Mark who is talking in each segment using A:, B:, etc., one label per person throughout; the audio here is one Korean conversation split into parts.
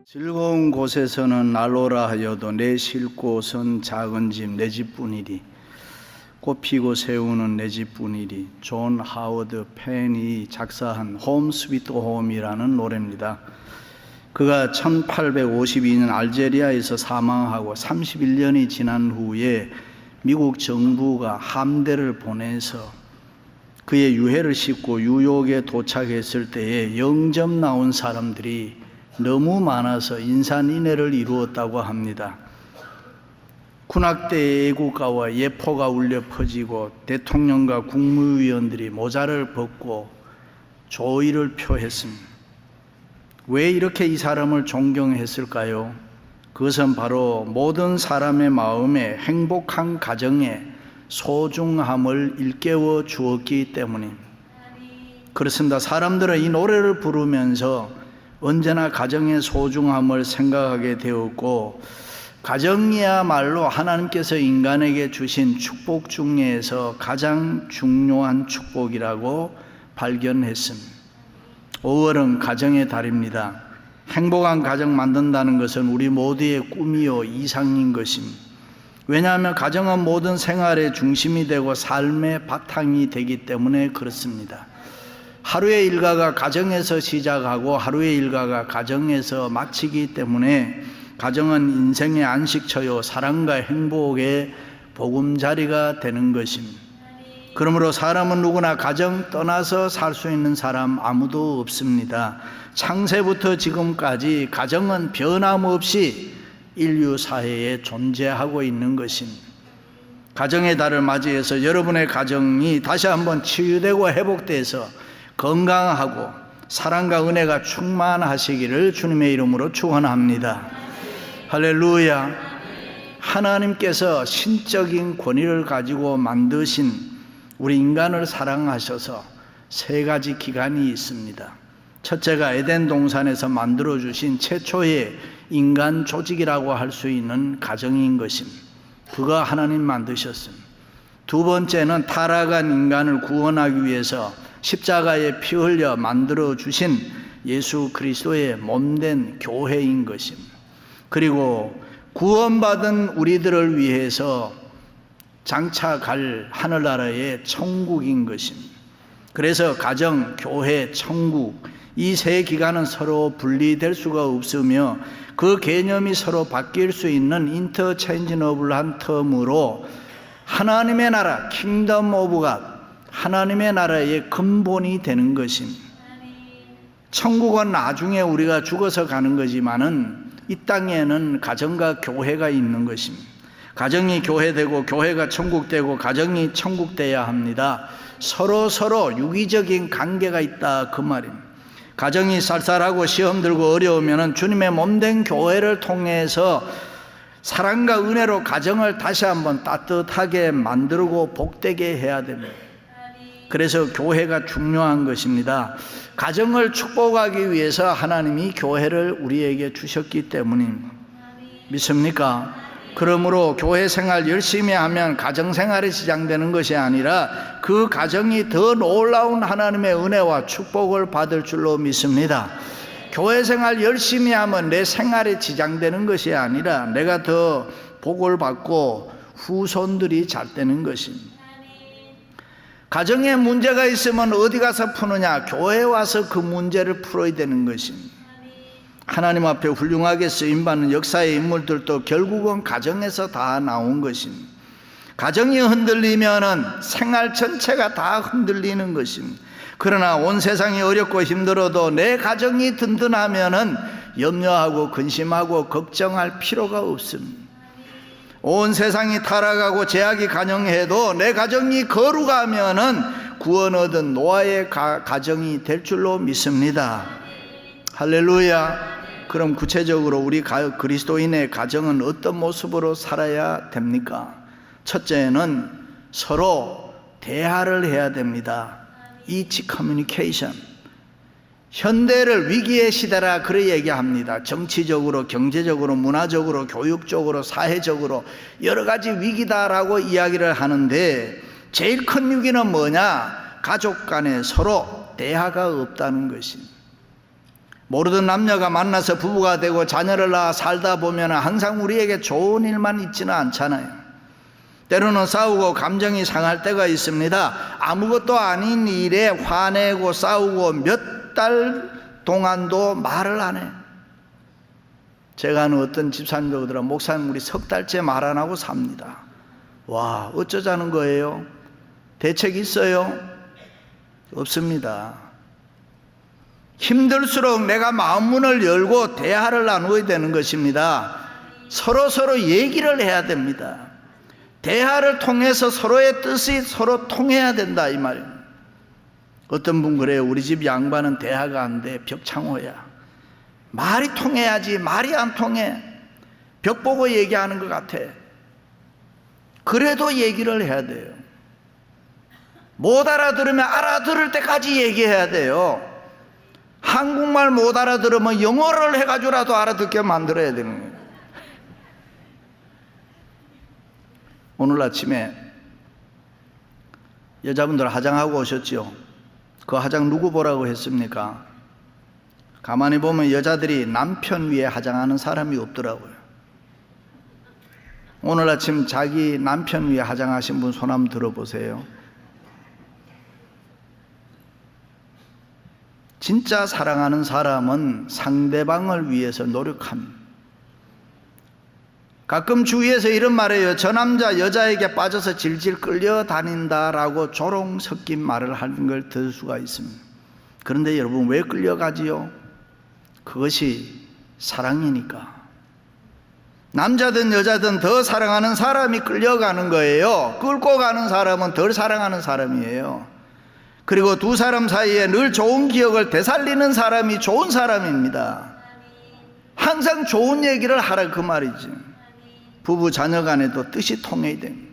A: 즐거운 곳에서는 난로라 하여도 내 쉴 곳은 작은 집 내 집뿐이리. 꽃피고 새우는 내 집뿐이리. 존 하워드 펜이 작사한 홈 스위트 홈이라는 노래입니다. 그가 1852년 알제리아에서 사망하고 31년이 지난 후에 미국 정부가 함대를 보내서 그의 유해를 싣고 뉴욕에 도착했을 때에 영접 나온 사람들이 너무 많아서 인산인해를 이루었다고 합니다. 군악대 애국가와 예포가 울려 퍼지고 대통령과 국무위원들이 모자를 벗고 조의를 표했습니다. 왜 이렇게 이 사람을 존경했을까요? 그것은 바로 모든 사람의 마음에 행복한 가정의 소중함을 일깨워 주었기 때문입니다. 그렇습니다. 사람들은 이 노래를 부르면서 언제나 가정의 소중함을 생각하게 되었고, 가정이야말로 하나님께서 인간에게 주신 축복 중에서 가장 중요한 축복이라고 발견했습니다. 5월은 가정의 달입니다. 행복한 가정 만든다는 것은 우리 모두의 꿈이요 이상인 것입니다. 왜냐하면 가정은 모든 생활의 중심이 되고 삶의 바탕이 되기 때문에 그렇습니다. 하루의 일과가 가정에서 시작하고 하루의 일과가 가정에서 마치기 때문에 가정은 인생의 안식처요 사랑과 행복의 보금자리가 되는 것입니다. 그러므로 사람은 누구나 가정 떠나서 살 수 있는 사람 아무도 없습니다. 창세부터 지금까지 가정은 변함없이 인류 사회에 존재하고 있는 것입니다. 가정의 달을 맞이해서 여러분의 가정이 다시 한번 치유되고 회복돼서 건강하고 사랑과 은혜가 충만하시기를 주님의 이름으로 축원합니다. 할렐루야. 하나님께서 신적인 권위를 가지고 만드신 우리 인간을 사랑하셔서 세 가지 기간이 있습니다. 첫째가 에덴 동산에서 만들어주신 최초의 인간 조직이라고 할 수 있는 가정인 것입니다. 그거 하나님 만드셨습니다. 두 번째는 타락한 인간을 구원하기 위해서 십자가에 피 흘려 만들어주신 예수 그리스도의 몸된 교회인 것입니다. 그리고 구원받은 우리들을 위해서 장차 갈 하늘나라의 천국인 것입니다. 그래서 가정, 교회, 천국 이 세 기관은 서로 분리될 수가 없으며 그 개념이 서로 바뀔 수 있는 인터체인지너블한 텀으로 하나님의 나라, 킹덤 오브 갓, 하나님의 나라의 근본이 되는 것입니다. 천국은 나중에 우리가 죽어서 가는 거지만은 이 땅에는 가정과 교회가 있는 것입니다. 가정이 교회되고 교회가 천국되고 가정이 천국되어야 합니다. 서로 유기적인 관계가 있다 그 말입니다. 가정이 쌀쌀하고 시험 들고 어려우면 주님의 몸된 교회를 통해서 사랑과 은혜로 가정을 다시 한번 따뜻하게 만들고 복되게 해야 됩니다. 그래서 교회가 중요한 것입니다. 가정을 축복하기 위해서 하나님이 교회를 우리에게 주셨기 때문입니다. 믿습니까? 그러므로 교회 생활 열심히 하면 가정 생활이 지장되는 것이 아니라 그 가정이 더 놀라운 하나님의 은혜와 축복을 받을 줄로 믿습니다. 교회 생활 열심히 하면 내 생활이 지장되는 것이 아니라 내가 더 복을 받고 후손들이 잘 되는 것입니다. 가정에 문제가 있으면 어디 가서 푸느냐? 교회에 와서 그 문제를 풀어야 되는 것입니다. 하나님 앞에 훌륭하게 쓰임받는 역사의 인물들도 결국은 가정에서 다 나온 것입니다. 가정이 흔들리면은 생활 전체가 다 흔들리는 것입니다. 그러나 온 세상이 어렵고 힘들어도 내 가정이 든든하면은 염려하고 근심하고 걱정할 필요가 없습니다. 온 세상이 타락하고 제약이 간영해도 내 가정이 거룩하면은 구원 얻은 노아의 가정이 될 줄로 믿습니다. 할렐루야. 그럼 구체적으로 우리 그리스도인의 가정은 어떤 모습으로 살아야 됩니까? 첫째는 서로 대화를 해야 됩니다. 이치 커뮤니케이션. 현대를 위기의 시대라 그래 얘기합니다. 정치적으로, 경제적으로, 문화적으로, 교육적으로, 사회적으로 여러 가지 위기다라고 이야기를 하는데 제일 큰 위기는 뭐냐? 가족 간에 서로 대화가 없다는 것입니다. 모르던 남녀가 만나서 부부가 되고 자녀를 낳아 살다 보면 항상 우리에게 좋은 일만 있지는 않잖아요. 때로는 싸우고 감정이 상할 때가 있습니다. 아무것도 아닌 일에 화내고 싸우고 몇 달 동안도 말을 안 해. 제가 아는 어떤 집사님도 그러더라. 목사님, 우리 석 달째 말 안 하고 삽니다. 와, 어쩌자는 거예요? 대책 있어요? 없습니다. 힘들수록 내가 마음문을 열고 대화를 나누어야 되는 것입니다. 서로 얘기를 해야 됩니다. 대화를 통해서 서로의 뜻이 서로 통해야 된다, 이 말이에요. 어떤 분 그래요. 우리 집 양반은 대화가 안 돼. 벽창호야. 말이 통해야지. 말이 안 통해. 벽 보고 얘기하는 것 같아. 그래도 얘기를 해야 돼요. 못 알아들으면 알아들을 때까지 얘기해야 돼요. 한국말 못 알아들으면 영어를 해가지고라도 알아듣게 만들어야 되는 거예요. 오늘 아침에 여자분들 화장하고 오셨죠? 그 화장 누구 보라고 했습니까? 가만히 보면 여자들이 남편 위에 화장하는 사람이 없더라고요. 오늘 아침 자기 남편 위에 화장하신 분 손 한번 들어보세요. 진짜 사랑하는 사람은 상대방을 위해서 노력합니다. 가끔 주위에서 이런 말을 해요. 저 남자 여자에게 빠져서 질질 끌려다닌다라고 조롱 섞인 말을 하는 걸 들을 수가 있습니다. 그런데 여러분, 왜 끌려가지요? 그것이 사랑이니까. 남자든 여자든 더 사랑하는 사람이 끌려가는 거예요. 끌고 가는 사람은 덜 사랑하는 사람이에요. 그리고 두 사람 사이에 늘 좋은 기억을 되살리는 사람이 좋은 사람입니다. 항상 좋은 얘기를 하라, 그 말이지. 부부 자녀 간에도 뜻이 통해야 됩니다.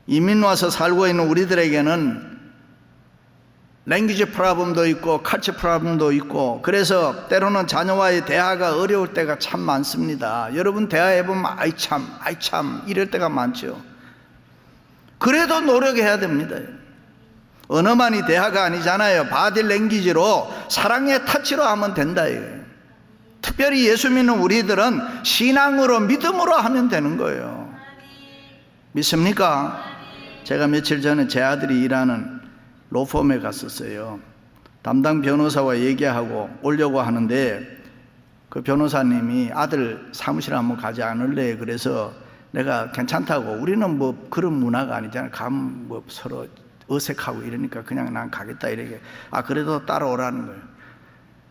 A: 이민 와서 살고 있는 우리들에게는 랭귀지 프로블럼도 있고 칼치 프로블럼도 있고, 그래서 때로는 자녀와의 대화가 어려울 때가 참 많습니다. 여러분 대화해보면 아이 참 이럴 때가 많죠. 그래도 노력해야 됩니다. 언어만이 대화가 아니잖아요. 바디 랭귀지로 사랑의 타치로 하면 된다 이거예요. 특별히 예수 믿는 우리들은 신앙으로 믿음으로 하면 되는 거예요. 믿습니까? 제가 며칠 전에 제 아들이 일하는 로펌에 갔었어요. 담당 변호사와 얘기하고 오려고 하는데 그 변호사님이 아들 사무실 한번 가지 않을래? 그래서 내가 괜찮다고. 우리는 뭐 그런 문화가 아니잖아요. 가면 뭐 서로 어색하고 이러니까 그냥 난 가겠다 이렇게. 아, 그래도 따라오라는 거예요.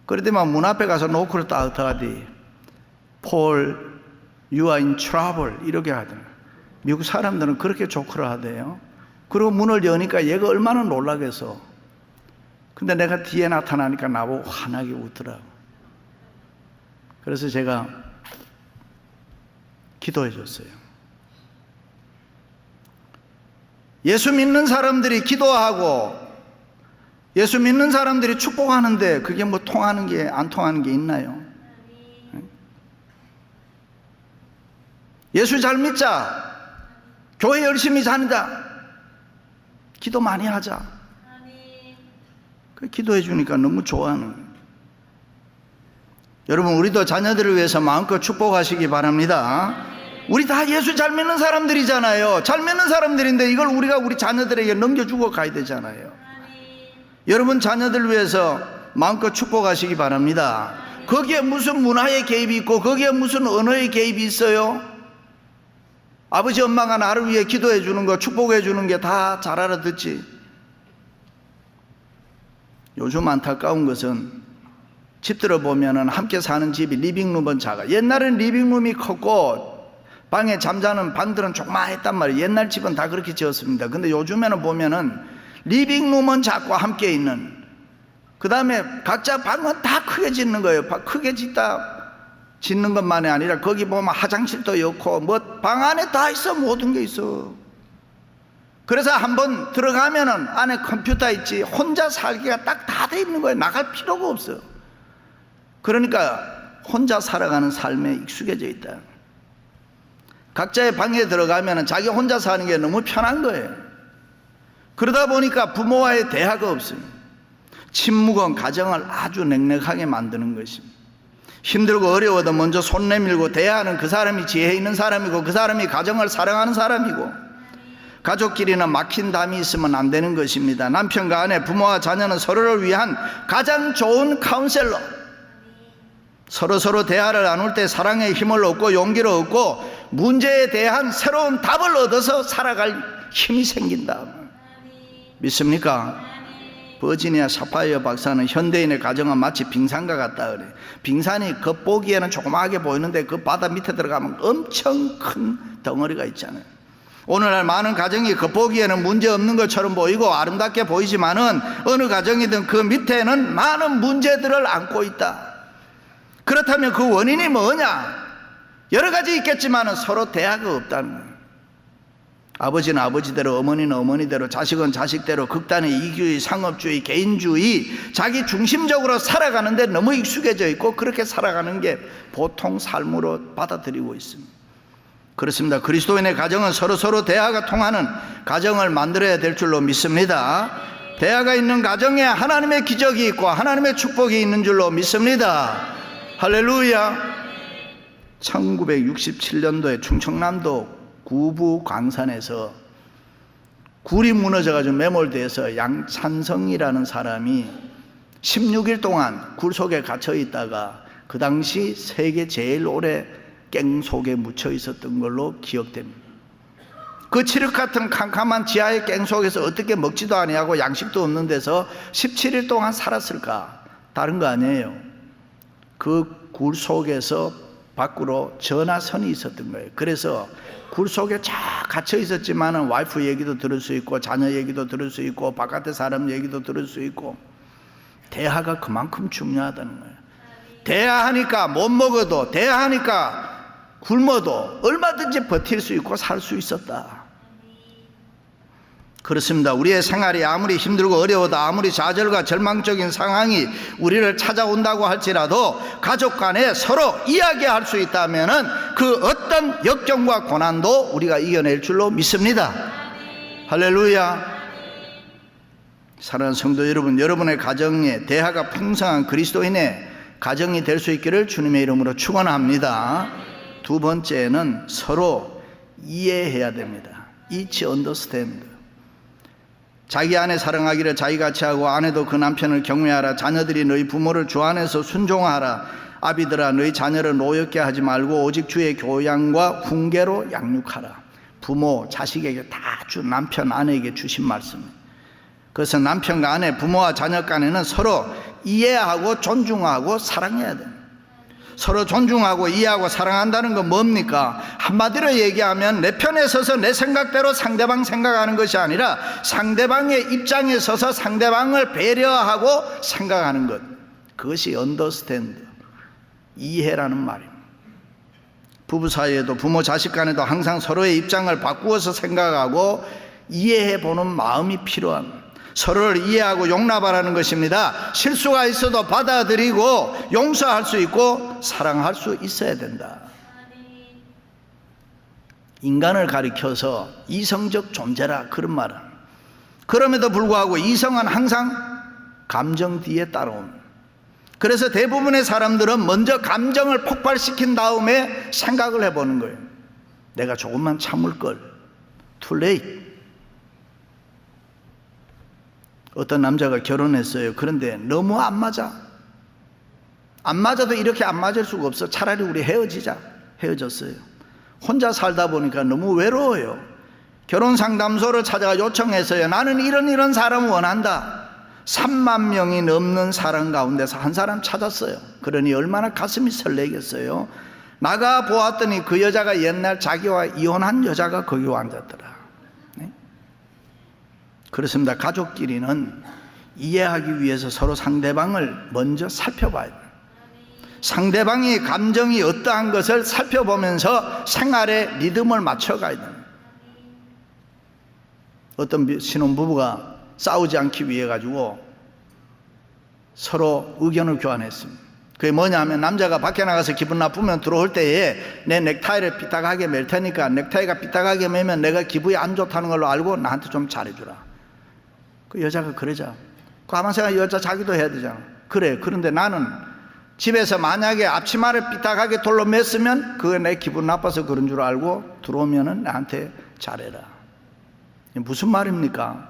A: 그러더만 문 앞에 가서 노크를 따뜻하디 Paul, you are in trouble 이렇게 하더라고요. 미국 사람들은 그렇게 조크를 하대요. 그리고 문을 여니까 얘가 얼마나 놀라겠어. 근데 내가 뒤에 나타나니까 나보고 환하게 웃더라고. 그래서 제가 기도해 줬어요. 예수 믿는 사람들이 기도하고 예수 믿는 사람들이 축복하는데 그게 뭐 통하는 게 안 통하는 게 있나요? 예수 잘 믿자. 교회 열심히 다니다. 기도 많이 하자. 그 기도해 주니까 너무 좋아하는 거예요. 여러분, 우리도 자녀들을 위해서 마음껏 축복하시기 바랍니다. 우리 다 예수 잘 믿는 사람들이잖아요. 잘 믿는 사람들인데 이걸 우리가 우리 자녀들에게 넘겨주고 가야 되잖아요. 여러분 자녀들 위해서 마음껏 축복하시기 바랍니다. 거기에 무슨 문화의 개입이 있고 거기에 무슨 언어의 개입이 있어요? 아버지 엄마가 나를 위해 기도해 주는 거, 축복해 주는 게 다 잘 알아듣지. 요즘 안타까운 것은 집들어 보면은 함께 사는 집이 리빙룸은 작아. 옛날엔 리빙룸이 컸고 방에 잠자는 방들은 조그마했단 말이에요. 옛날 집은 다 그렇게 지었습니다. 근데 요즘에는 보면은 리빙룸은 작고 함께 있는, 그 다음에 각자 방은 다 크게 짓는 거예요. 크게 짓는 것만이 아니라 거기 보면 화장실도 있고 뭐 방 안에 다 있어. 모든 게 있어. 그래서 한번 들어가면은 안에 컴퓨터 있지. 혼자 살기가 딱 다 돼 있는 거예요. 나갈 필요가 없어. 그러니까 혼자 살아가는 삶에 익숙해져 있다. 각자의 방에 들어가면은 자기 혼자 사는 게 너무 편한 거예요. 그러다 보니까 부모와의 대화가 없습니다. 침묵은 가정을 아주 냉랭하게 만드는 것입니다. 힘들고 어려워도 먼저 손 내밀고 대하는 그 사람이 지혜 있는 사람이고, 그 사람이 가정을 사랑하는 사람이고, 가족끼리는 막힌 담이 있으면 안 되는 것입니다. 남편과 아내, 부모와 자녀는 서로를 위한 가장 좋은 카운셀러, 서로 대화를 나눌 때 사랑의 힘을 얻고 용기를 얻고 문제에 대한 새로운 답을 얻어서 살아갈 힘이 생긴다. 믿습니까? 버지니아 샤파이어 박사는 현대인의 가정은 마치 빙산과 같다 그래. 빙산이 겉보기에는 조그마하게 보이는데 그 바다 밑에 들어가면 엄청 큰 덩어리가 있잖아요. 오늘날 많은 가정이 겉보기에는 문제 없는 것처럼 보이고 아름답게 보이지만은 어느 가정이든 그 밑에는 많은 문제들을 안고 있다. 그렇다면 그 원인이 뭐냐? 여러 가지 있겠지만은 서로 대화가 없다는 거예요. 아버지는 아버지대로, 어머니는 어머니대로, 자식은 자식대로 극단의 이기주의, 상업주의, 개인주의, 자기 중심적으로 살아가는데 너무 익숙해져 있고 그렇게 살아가는 게 보통 삶으로 받아들이고 있습니다. 그렇습니다. 그리스도인의 가정은 서로 대화가 통하는 가정을 만들어야 될 줄로 믿습니다. 대화가 있는 가정에 하나님의 기적이 있고 하나님의 축복이 있는 줄로 믿습니다. 할렐루야. 1967년도에 충청남도 구부 광산에서 굴이 무너져가지고 매몰돼서 양찬성이라는 사람이 16일 동안 굴 속에 갇혀 있다가 그 당시 세계 제일 오래 깽 속에 묻혀 있었던 걸로 기억됩니다. 그 칠흑 같은 캄캄한 지하의 깽 속에서 어떻게 먹지도 아니하고 양식도 없는 데서 17일 동안 살았을까? 다른 거 아니에요. 그 굴 속에서 밖으로 전화선이 있었던 거예요. 그래서 굴 속에 쫙 갇혀 있었지만은 와이프 얘기도 들을 수 있고 자녀 얘기도 들을 수 있고 바깥의 사람 얘기도 들을 수 있고, 대화가 그만큼 중요하다는 거예요. 대화하니까 못 먹어도, 대화하니까 굶어도 얼마든지 버틸 수 있고 살 수 있었다. 그렇습니다. 우리의 생활이 아무리 힘들고 어려워도, 아무리 좌절과 절망적인 상황이 우리를 찾아온다고 할지라도 가족 간에 서로 이야기할 수 있다면은 그 어떤 역경과 고난도 우리가 이겨낼 줄로 믿습니다. 할렐루야. 사랑하는 성도 여러분, 여러분의 가정에 대화가 풍성한 그리스도인의 가정이 될 수 있기를 주님의 이름으로 축원합니다. 두 번째는 서로 이해해야 됩니다. Each understand. 자기 아내 사랑하기를 자기같이 하고 아내도 그 남편을 경외하라. 자녀들이 너희 부모를 주 안에서 순종하라. 아비들아, 너희 자녀를 노엽게 하지 말고 오직 주의 교양과 훈계로 양육하라. 부모, 자식에게 다 주 남편, 아내에게 주신 말씀입니다. 그래서 남편과 아내, 부모와 자녀 간에는 서로 이해하고 존중하고 사랑해야 됩니다. 서로 존중하고 이해하고 사랑한다는 건 뭡니까? 한마디로 얘기하면 내 편에 서서 내 생각대로 상대방 생각하는 것이 아니라 상대방의 입장에 서서 상대방을 배려하고 생각하는 것, 그것이 understand, 이해라는 말입니다. 부부 사이에도 부모 자식 간에도 항상 서로의 입장을 바꾸어서 생각하고 이해해보는 마음이 필요합니다. 서로를 이해하고 용납하라는 것입니다. 실수가 있어도 받아들이고 용서할 수 있고 사랑할 수 있어야 된다. 인간을 가리켜서 이성적 존재라 그런 말은, 그럼에도 불구하고 이성은 항상 감정 뒤에 따라옵니다. 그래서 대부분의 사람들은 먼저 감정을 폭발시킨 다음에 생각을 해보는 거예요. 내가 조금만 참을 걸. Too late. 어떤 남자가 결혼했어요. 그런데 너무 안 맞아. 안 맞아도 이렇게 안 맞을 수가 없어. 차라리 우리 헤어지자. 헤어졌어요. 혼자 살다 보니까 너무 외로워요. 결혼상담소를 찾아가 요청했어요. 나는 이런 사람을 원한다. 3만 명이 넘는 사람 가운데서 한 사람 찾았어요. 그러니 얼마나 가슴이 설레겠어요. 나가 보았더니 그 여자가 옛날 자기와 이혼한 여자가 거기 앉았더라. 그렇습니다. 가족끼리는 이해하기 위해서 서로 상대방을 먼저 살펴봐야 돼요. 상대방의 감정이 어떠한 것을 살펴보면서 생활에 리듬을 맞춰가야 돼요. 어떤 신혼부부가 싸우지 않기 위해 가지고 서로 의견을 교환했습니다. 그게 뭐냐면, 남자가 밖에 나가서 기분 나쁘면 들어올 때에 내 넥타이를 삐딱하게 맬 테니까 넥타이가 삐딱하게 매면 내가 기분이 안 좋다는 걸로 알고 나한테 좀 잘해주라. 그 여자가 그러자 가만 생각해, 여자 자기도 해야 되잖아. 그래. 그런데 나는 집에서 만약에 앞치마를 삐딱하게 돌로 맸으면 그게 내 기분 나빠서 그런 줄 알고 들어오면은 나한테 잘해라. 무슨 말입니까?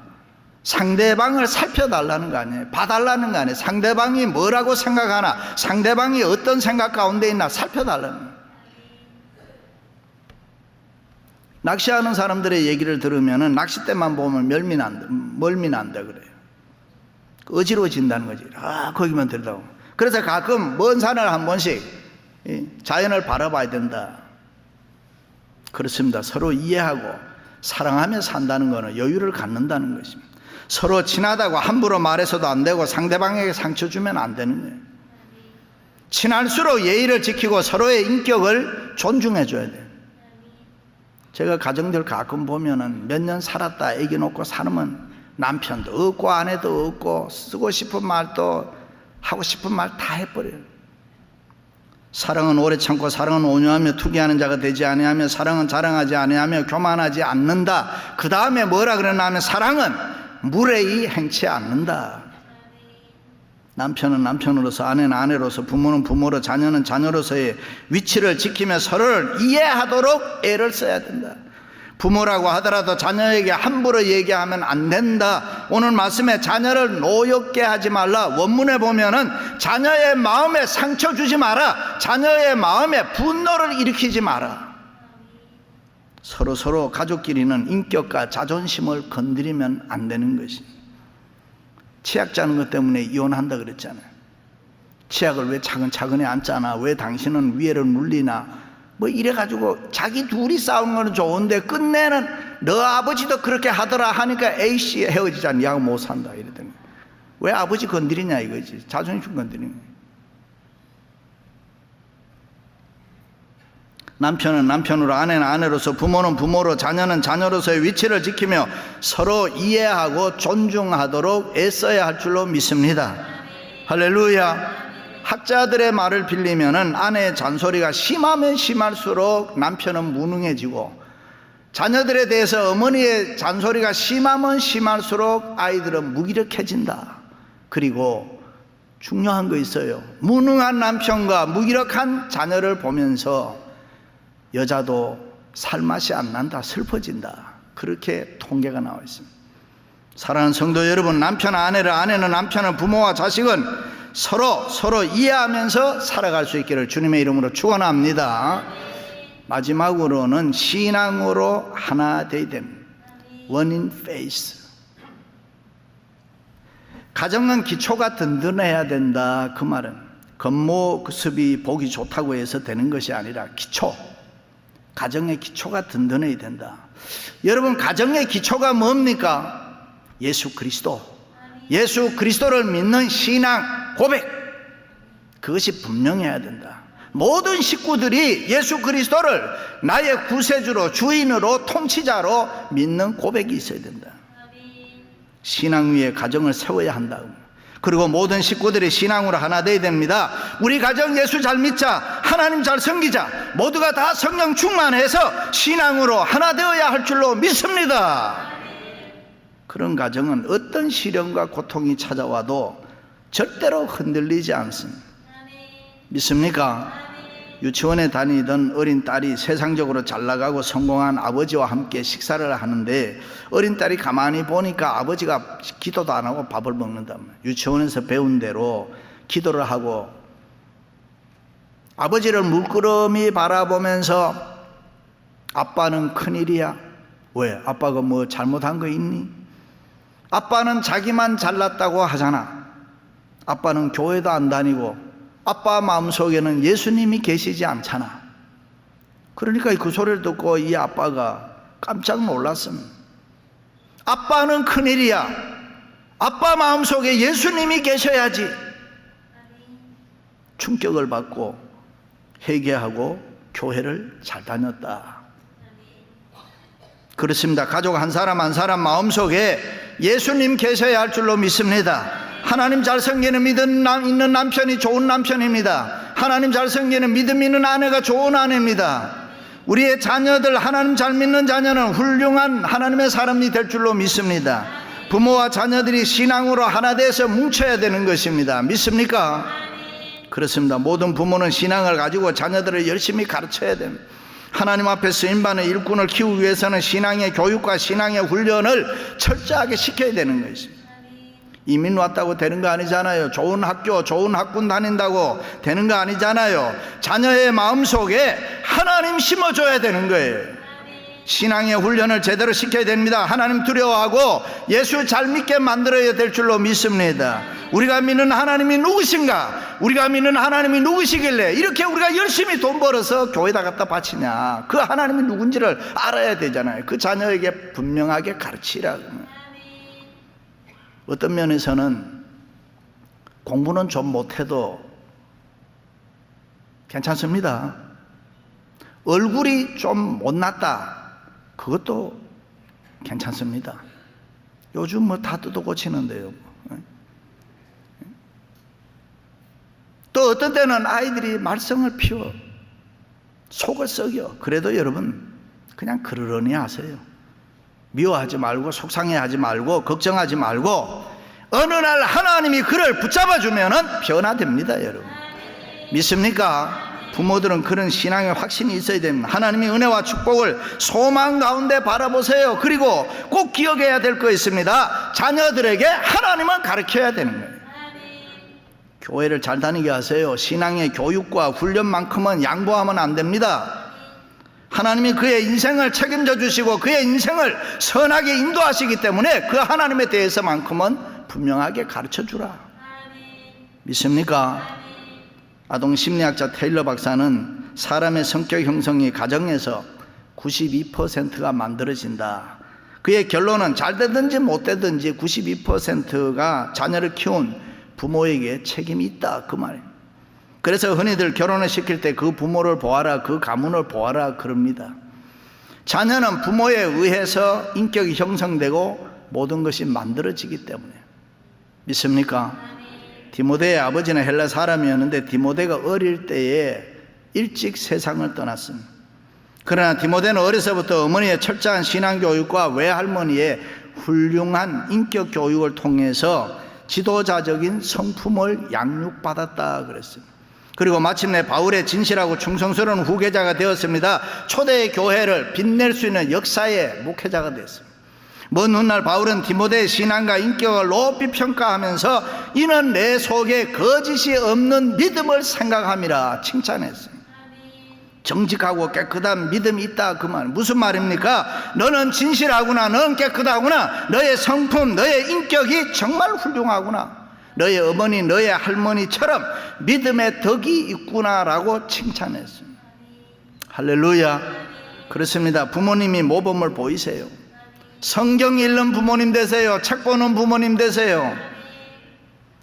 A: 상대방을 살펴달라는 거 아니에요. 봐달라는 거 아니에요. 상대방이 뭐라고 생각하나, 상대방이 어떤 생각 가운데 있나 살펴달라는 거예요. 낚시하는 사람들의 얘기를 들으면은 낚싯대만 보면 멀미난다 그래요. 어지러워진다는 거지. 거기만 들다고. 그래서 가끔 먼 산을 한 번씩 자연을 바라봐야 된다. 그렇습니다. 서로 이해하고 사랑하며 산다는 것은 여유를 갖는다는 것입니다. 서로 친하다고 함부로 말해서도 안 되고 상대방에게 상처 주면 안 되는 거예요. 친할수록 예의를 지키고 서로의 인격을 존중해 줘야 돼요. 제가 가정들 가끔 보면은 몇 년 살았다 애기 놓고 살면 남편도 없고 아내도 없고 쓰고 싶은 말도 하고 싶은 말 다 해버려요. 사랑은 오래 참고 사랑은 온유하며 투기하는 자가 되지 아니하며 사랑은 자랑하지 아니하며 교만하지 않는다. 그 다음에 뭐라 그러나 하면 사랑은 무례히 행치 않는다. 남편은 남편으로서, 아내는 아내로서, 부모는 부모로, 자녀는 자녀로서의 위치를 지키며 서로를 이해하도록 애를 써야 된다. 부모라고 하더라도 자녀에게 함부로 얘기하면 안 된다. 오늘 말씀에 자녀를 노엽게 하지 말라. 원문에 보면은 자녀의 마음에 상처 주지 마라. 자녀의 마음에 분노를 일으키지 마라. 서로 가족끼리는 인격과 자존심을 건드리면 안 되는 것이. 치약 짜는 것 때문에 이혼한다 그랬잖아요. 치약을 왜 차근차근히 안 짜나? 왜 당신은 위에를 눌리나? 뭐 이래가지고 자기 둘이 싸우는 거는 좋은데 끝내는 너 아버지도 그렇게 하더라 하니까 A씨 헤어지자. 니하고 못 산다 이러더니. 왜 아버지 건드리냐 이거지. 자존심 건드리는 거예요. 남편은 남편으로, 아내는 아내로서, 부모는 부모로, 자녀는 자녀로서의 위치를 지키며 서로 이해하고 존중하도록 애써야 할 줄로 믿습니다. 할렐루야. 학자들의 말을 빌리면은 아내의 잔소리가 심하면 심할수록 남편은 무능해지고, 자녀들에 대해서 어머니의 잔소리가 심하면 심할수록 아이들은 무기력해진다. 그리고 중요한 거 있어요. 무능한 남편과 무기력한 자녀를 보면서 여자도 살맛이 안 난다, 슬퍼진다. 그렇게 통계가 나와 있습니다. 사랑하는 성도 여러분, 남편 아내를, 아내는 남편을, 부모와 자식은 서로 이해하면서 살아갈 수 있기를 주님의 이름으로 축원합니다. 마지막으로는 신앙으로 하나 되어야 됩니다. One in faith. 가정은 기초가 든든해야 된다. 그 말은 겉모습이 보기 좋다고 해서 되는 것이 아니라 기초, 가정의 기초가 든든해야 된다. 여러분, 가정의 기초가 뭡니까? 예수 그리스도. 예수 그리스도를 믿는 신앙 고백, 그것이 분명해야 된다. 모든 식구들이 예수 그리스도를 나의 구세주로, 주인으로, 통치자로 믿는 고백이 있어야 된다. 신앙 위에 가정을 세워야 한다. 그리고 모든 식구들이 신앙으로 하나 되어야 됩니다. 우리 가정 예수 잘 믿자, 하나님 잘 섬기자, 모두가 다 성령 충만해서 신앙으로 하나 되어야 할 줄로 믿습니다. 그런 가정은 어떤 시련과 고통이 찾아와도 절대로 흔들리지 않습니다. 믿습니까? 유치원에 다니던 어린 딸이 세상적으로 잘 나가고 성공한 아버지와 함께 식사를 하는데 어린 딸이 가만히 보니까 아버지가 기도도 안 하고 밥을 먹는단 말이에요. 유치원에서 배운 대로 기도를 하고 아버지를 물끄러미 바라보면서 아빠는 큰일이야. 왜? 아빠가 뭐 잘못한 거 있니? 아빠는 자기만 잘났다고 하잖아. 아빠는 교회도 안 다니고 아빠 마음속에는 예수님이 계시지 않잖아. 그러니까 그 소리를 듣고 이 아빠가 깜짝 놀랐습니다. 아빠는 큰일이야. 아빠 마음속에 예수님이 계셔야지. 충격을 받고 회개하고 교회를 잘 다녔다. 그렇습니다. 가족 한 사람 한 사람 마음속에 예수님 계셔야 할 줄로 믿습니다. 하나님 잘 섬기는 믿음 있는 남편이 좋은 남편입니다. 하나님 잘 섬기는 믿음 있는 아내가 좋은 아내입니다. 우리의 자녀들, 하나님 잘 믿는 자녀는 훌륭한 하나님의 사람이 될 줄로 믿습니다. 부모와 자녀들이 신앙으로 하나 돼서 뭉쳐야 되는 것입니다. 믿습니까? 그렇습니다. 모든 부모는 신앙을 가지고 자녀들을 열심히 가르쳐야 됩니다. 하나님 앞에 쓰임받는 일꾼을 키우기 위해서는 신앙의 교육과 신앙의 훈련을 철저하게 시켜야 되는 것입니다. 이민 왔다고 되는 거 아니잖아요. 좋은 학교, 좋은 학군 다닌다고 되는 거 아니잖아요. 자녀의 마음속에 하나님 심어줘야 되는 거예요. 신앙의 훈련을 제대로 시켜야 됩니다. 하나님 두려워하고 예수 잘 믿게 만들어야 될 줄로 믿습니다. 우리가 믿는 하나님이 누구신가? 우리가 믿는 하나님이 누구시길래 이렇게 우리가 열심히 돈 벌어서 교회다 갖다 바치냐? 그 하나님이 누군지를 알아야 되잖아요. 그 자녀에게 분명하게 가르치라고. 어떤 면에서는 공부는 좀 못해도 괜찮습니다. 얼굴이 좀 못났다, 그것도 괜찮습니다. 요즘 뭐 다 뜯어 고치는데요. 또 어떤 때는 아이들이 말썽을 피워 속을 썩여. 그래도 여러분 그냥 그러려니 하세요. 미워하지 말고 속상해하지 말고 걱정하지 말고 어느 날 하나님이 그를 붙잡아 주면은 변화됩니다. 여러분 믿습니까? 부모들은 그런 신앙의 확신이 있어야 됩니다. 하나님의 은혜와 축복을 소망 가운데 바라보세요. 그리고 꼭 기억해야 될 거 있습니다. 자녀들에게 하나님을 가르쳐야 되는 거예요. 교회를 잘 다니게 하세요. 신앙의 교육과 훈련만큼은 양보하면 안 됩니다. 하나님이 그의 인생을 책임져 주시고 그의 인생을 선하게 인도하시기 때문에 그 하나님에 대해서만큼은 분명하게 가르쳐 주라. 믿습니까? 아동 심리학자 테일러 박사는 사람의 성격 형성이 가정에서 92%가 만들어진다. 그의 결론은 잘 되든지 못 되든지 92%가 자녀를 키운 부모에게 책임이 있다, 그 말이에요. 그래서 흔히들 결혼을 시킬 때 그 부모를 보아라, 그 가문을 보아라 그럽니다. 자녀는 부모에 의해서 인격이 형성되고 모든 것이 만들어지기 때문에. 믿습니까? 디모데의 아버지는 헬라 사람이었는데 디모데가 어릴 때에 일찍 세상을 떠났습니다. 그러나 디모데는 어려서부터 어머니의 철저한 신앙교육과 외할머니의 훌륭한 인격 교육을 통해서 지도자적인 성품을 양육받았다 그랬습니다. 그리고 마침내 바울의 진실하고 충성스러운 후계자가 되었습니다. 초대 교회를 빛낼 수 있는 역사의 목회자가 됐습니다. 먼 훗날 바울은 디모데의 신앙과 인격을 높이 평가하면서 이는 내 속에 거짓이 없는 믿음을 생각함이라 칭찬했습니다. 정직하고 깨끗한 믿음이 있다, 그 말. 무슨 말입니까? 너는 진실하구나, 너는 깨끗하구나, 너의 성품, 너의 인격이 정말 훌륭하구나, 너의 어머니, 너의 할머니처럼 믿음의 덕이 있구나라고 칭찬했습니다. 할렐루야. 그렇습니다. 부모님이 모범을 보이세요. 성경 읽는 부모님 되세요. 책 보는 부모님 되세요.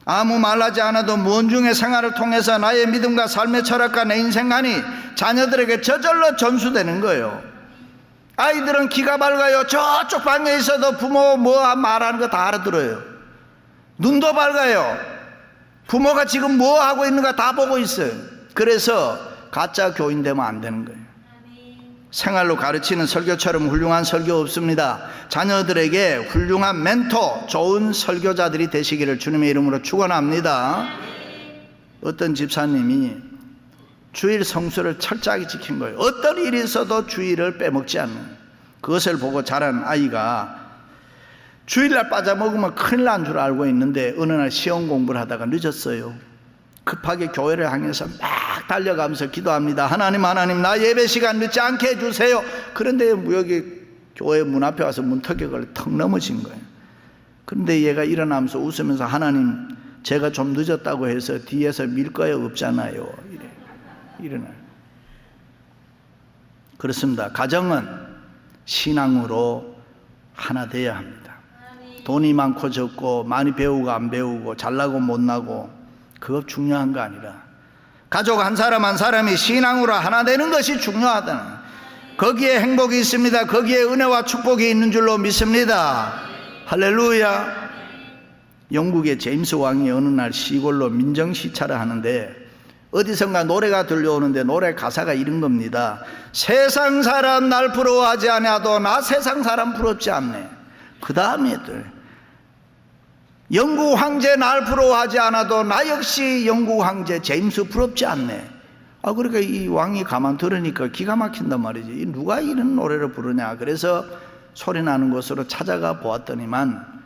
A: 아무 말하지 않아도 무언중의 생활을 통해서 나의 믿음과 삶의 철학과 내 인생관이 자녀들에게 저절로 전수되는 거예요. 아이들은 귀가 밝아요. 저쪽 방에 있어도 부모 뭐 말하는 거 다 알아들어요. 눈도 밝아요. 부모가 지금 뭐 하고 있는가 다 보고 있어요. 그래서 가짜 교인 되면 안 되는 거예요. 생활로 가르치는 설교처럼 훌륭한 설교 없습니다. 자녀들에게 훌륭한 멘토, 좋은 설교자들이 되시기를 주님의 이름으로 축원합니다. 어떤 집사님이 주일 성수를 철저하게 지킨 거예요. 어떤 일이 있어도 주일을 빼먹지 않는, 그것을 보고 자란 아이가 주일날 빠져먹으면 큰일 난 줄 알고 있는데 어느 날 시험 공부를 하다가 늦었어요. 급하게 교회를 향해서 막 달려가면서 기도합니다. 하나님, 하나님, 나 예배 시간 늦지 않게 해주세요. 그런데 여기 교회 문 앞에 와서 문턱에 턱 넘어진 거예요. 그런데 얘가 일어나면서 웃으면서, 하나님, 제가 좀 늦었다고 해서 뒤에서 밀 거예요? 없잖아요. 일어나요. 그렇습니다. 가정은 신앙으로 하나 돼야 합니다. 돈이 많고 적고, 많이 배우고 안 배우고, 잘나고 못나고, 그거 중요한 거 아니라 가족 한 사람 한 사람이 신앙으로 하나 되는 것이 중요하다. 거기에 행복이 있습니다. 거기에 은혜와 축복이 있는 줄로 믿습니다. 할렐루야. 영국의 제임스 왕이 어느 날 시골로 민정시찰을 하는데 어디선가 노래가 들려오는데 노래 가사가 이런 겁니다. 세상 사람 날 부러워하지 않아도 나 세상 사람 부럽지 않네. 그 다음에 영국 황제 날 부러워하지 않아도 나 역시 영국 황제 제임스 부럽지 않네. 그러니까 이 왕이 가만 들으니까 기가 막힌단 말이지. 누가 이런 노래를 부르냐. 그래서 소리 나는 곳으로 찾아가 보았더니만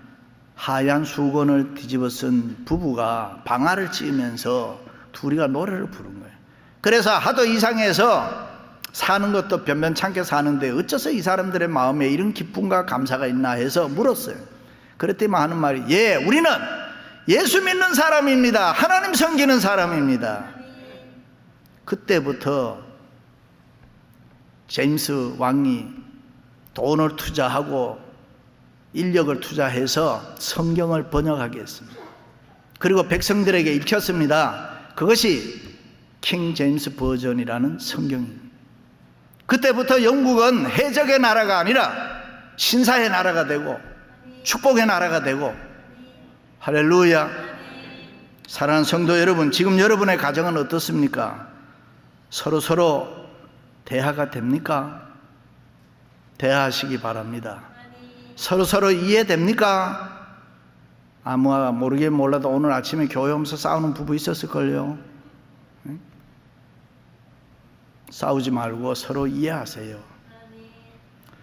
A: 하얀 수건을 뒤집어 쓴 부부가 방아를 찧으면서 둘이가 노래를 부른 거예요. 그래서 하도 이상해서 사는 것도 변변찮게 사는데 어째서 이 사람들의 마음에 이런 기쁨과 감사가 있나 해서 물었어요. 그랬더니 하는 말이, 예, 우리는 예수 믿는 사람입니다. 하나님 섬기는 사람입니다. 그때부터 제임스 왕이 돈을 투자하고 인력을 투자해서 성경을 번역하게 했습니다. 그리고 백성들에게 읽혔습니다. 그것이 킹 제임스 버전이라는 성경입니다. 그때부터 영국은 해적의 나라가 아니라 신사의 나라가 되고 축복의 나라가 되고, 할렐루야. 사랑하는 성도 여러분, 지금 여러분의 가정은 어떻습니까? 서로 대화가 됩니까? 대화하시기 바랍니다. 서로 이해됩니까? 아무가 모르게 몰라도 오늘 아침에 교회 오면서 싸우는 부부 있었을걸요. 싸우지 말고 서로 이해하세요.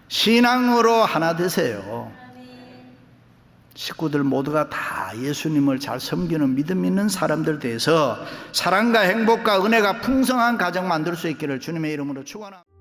A: 신앙으로 하나 되세요. 식구들 모두가 다 예수님을 잘 섬기는 믿음 있는 사람들 돼서 사랑과 행복과 은혜가 풍성한 가정 만들 수 있기를 주님의 이름으로 축원합니다.